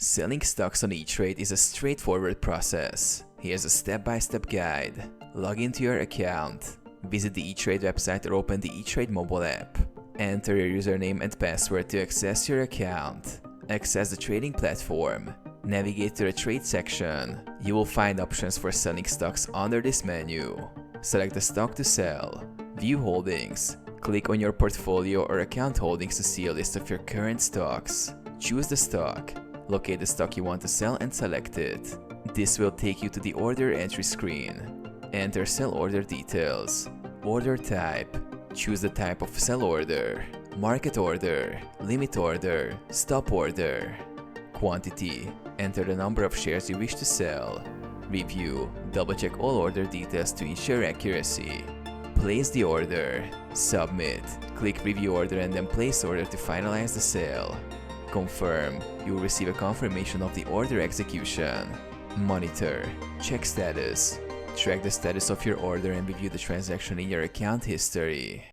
Selling stocks on Etrade is a straightforward process. Here's a step-by-step guide. Log into your account. Visit the Etrade website or open the Etrade mobile app. Enter your username and password to access your account. Access the trading platform. Navigate to the trade section. You will find options for selling stocks under this menu. Select the stock to sell. View holdings. Click on your portfolio or account holdings to see a list of your current stocks. Choose the stock. Locate the stock you want to sell and select it. This will take you to the order entry screen. Enter sell order details. Order type. Choose the type of sell order. Market order, limit order, stop order. Quantity. Enter the number of shares you wish to sell. Review. Double-check all order details to ensure accuracy. Place the order. Submit. Click review order and then place order to finalize the sale. Confirm. You will receive a confirmation of the order execution. Monitor. Check status. Track the status of your order and review the transaction in your account history.